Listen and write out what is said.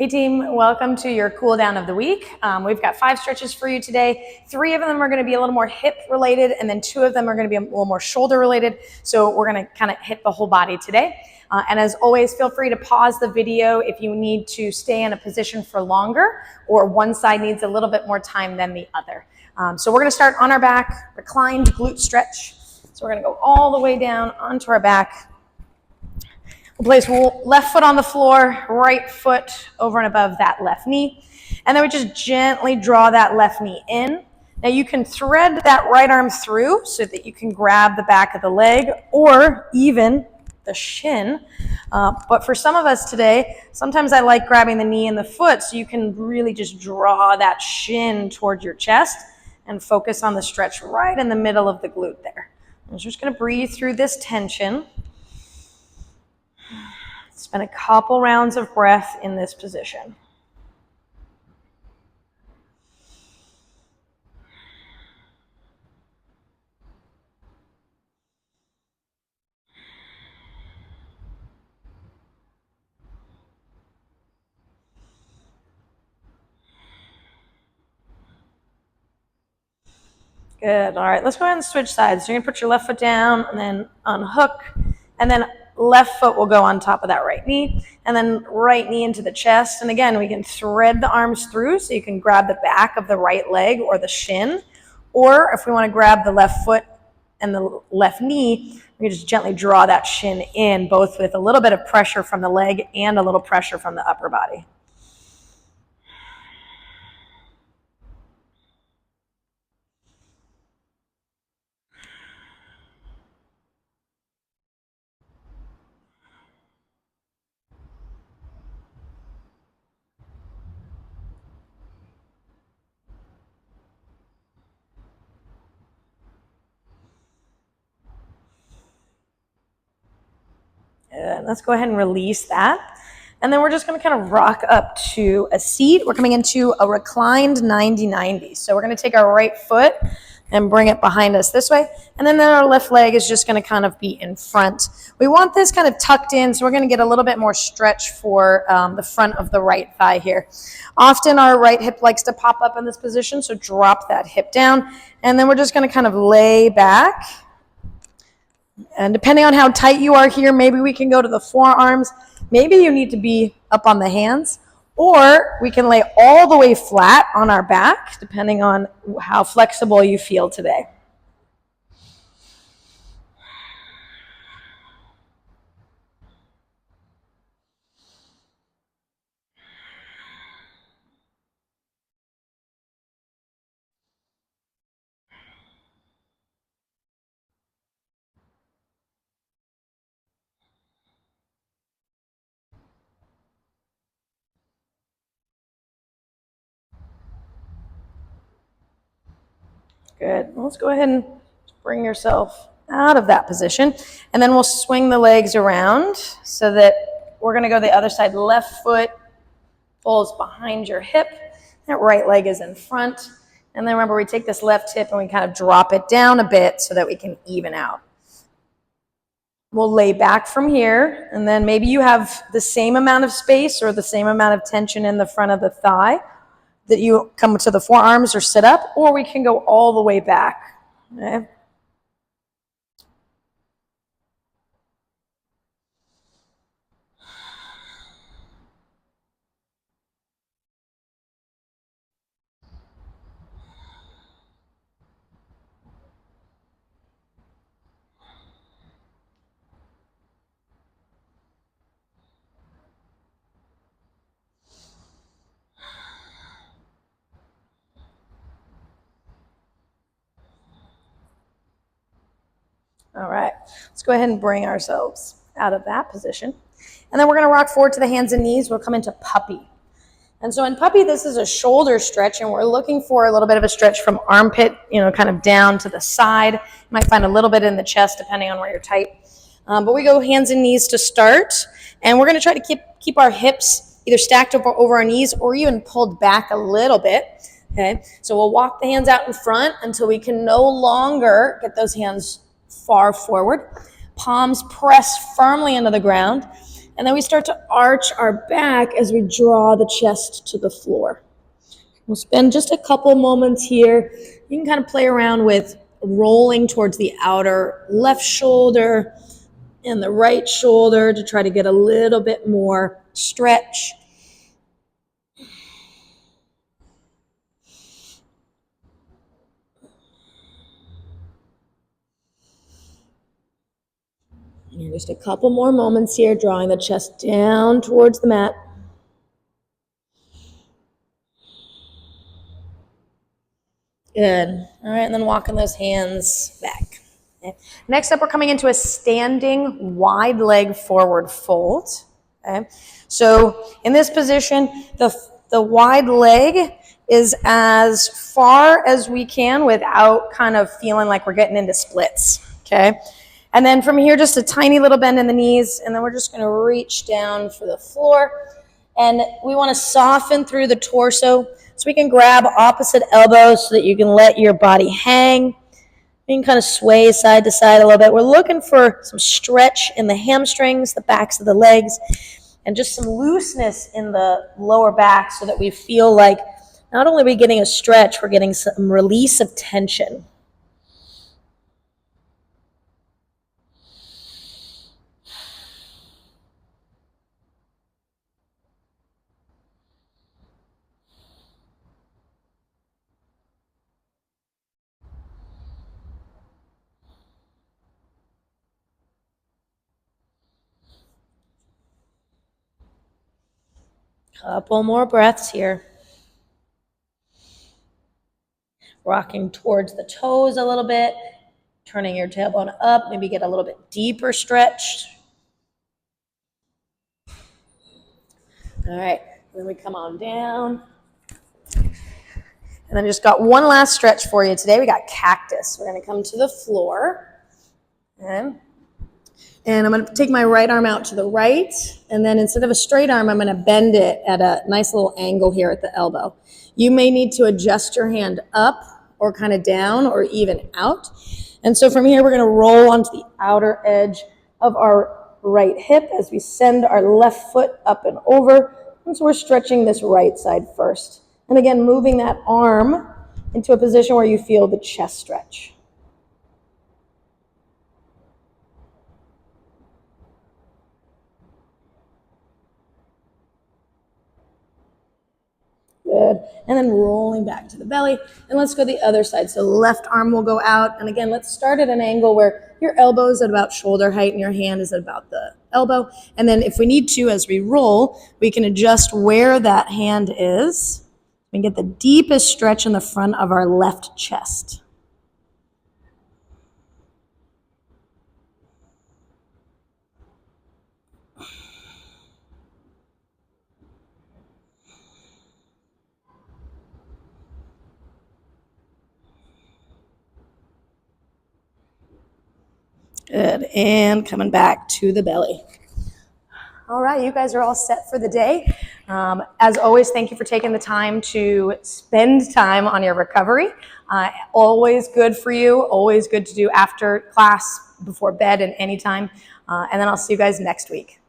Hey team, welcome to your cool down of the week. We've got 5 stretches for you today. 3 of them are going to be a little more hip related, and then 2 of them are going to be a little more shoulder related. So we're going to kind of hit the whole body today. And as always, feel free to pause the video if you need to stay in a position for longer or one side needs a little bit more time than the other. So we're going to start on our back, reclined glute stretch. So we're going to go all the way down onto our back. We'll place left foot on the floor, right foot over and above that left knee. And then we just gently draw that left knee in. Now you can thread that right arm through so that you can grab the back of the leg or even the shin. But for some of us today, sometimes I like grabbing the knee and the foot so you can really just draw that shin towards your chest and focus on the stretch right in the middle of the glute there. I'm just going to breathe through this tension. Spend a couple rounds of breath in this position. Good. All right, let's go ahead and switch sides. So you're going to put your left foot down and then unhook, and then left foot will go on top of that right knee, and then right knee into the chest. And again, we can thread the arms through so you can grab the back of the right leg or the shin. Or if we want to grab the left foot and the left knee, we can just gently draw that shin in, both with a little bit of pressure from the leg and a little pressure from the upper body. And let's go ahead and release that. And then we're just going to kind of rock up to a seat. We're coming into a reclined 90-90. So we're going to take our right foot and bring it behind us this way. And then our left leg is just going to kind of be in front. We want this kind of tucked in, so we're going to get a little bit more stretch for the front of the right thigh here. Often our right hip likes to pop up in this position, so drop that hip down. And then we're just going to kind of lay back. And depending on how tight you are here, maybe we can go to the forearms. Maybe you need to be up on the hands. Or we can lay all the way flat on our back, depending on how flexible you feel today. Good. Let's go ahead and bring yourself out of that position. And then we'll swing the legs around so that we're going to go the other side. Left foot pulls behind your hip. That right leg is in front. And then remember, we take this left hip and we kind of drop it down a bit so that we can even out. We'll lay back from here. And then maybe you have the same amount of space or the same amount of tension in the front of the thigh that you come to the forearms or sit up, or we can go all the way back. Okay? All right, let's go ahead and bring ourselves out of that position. And then we're going to rock forward to the hands and knees. We'll come into puppy. And so in puppy, this is a shoulder stretch, and we're looking for a little bit of a stretch from armpit, kind of down to the side. You might find a little bit in the chest, depending on where you're tight. But we go hands and knees to start, and we're going to try to keep our hips either stacked over our knees or even pulled back a little bit. Okay, so we'll walk the hands out in front until we can no longer get those hands far forward. Palms press firmly into the ground. And then we start to arch our back as we draw the chest to the floor. We'll spend just a couple moments here. You can kind of play around with rolling towards the outer left shoulder and the right shoulder to try to get a little bit more stretch. And just a couple more moments here, drawing the chest down towards the mat. Good. All right, and then walking those hands back. Okay. Next up, we're coming into a standing wide leg forward fold. Okay. So in this position, the wide leg is as far as we can without kind of feeling like we're getting into splits. Okay. And then from here, just a tiny little bend in the knees, and then we're just going to reach down for the floor. And we want to soften through the torso, so we can grab opposite elbows so that you can let your body hang. You can kind of sway side to side a little bit. We're looking for some stretch in the hamstrings, the backs of the legs, and just some looseness in the lower back so that we feel like not only are we getting a stretch, we're getting some release of tension. Couple more breaths here. Rocking towards the toes a little bit, turning your tailbone up, maybe get a little bit deeper stretch. All right, then we come on down. And then just got one last stretch for you today. We got cactus. We're going to come to the floor. Okay. And I'm going to take my right arm out to the right, and then instead of a straight arm, I'm going to bend it at a nice little angle here at the elbow. You may need to adjust your hand up or kind of down or even out. And so from here, we're going to roll onto the outer edge of our right hip as we send our left foot up and over. And so we're stretching this right side first. And again, moving that arm into a position where you feel the chest stretch. Good. And then rolling back to the belly. And let's go the other side. So left arm will go out. And again, let's start at an angle where your elbow is at about shoulder height and your hand is at about the elbow. And then if we need to, as we roll, we can adjust where that hand is. We get the deepest stretch in the front of our left chest. Good, and coming back to the belly. All right, you guys are all set for the day. As always, thank you for taking the time to spend time on your recovery. Always good for you, always good to do after class, before bed, and anytime. And then I'll see you guys next week.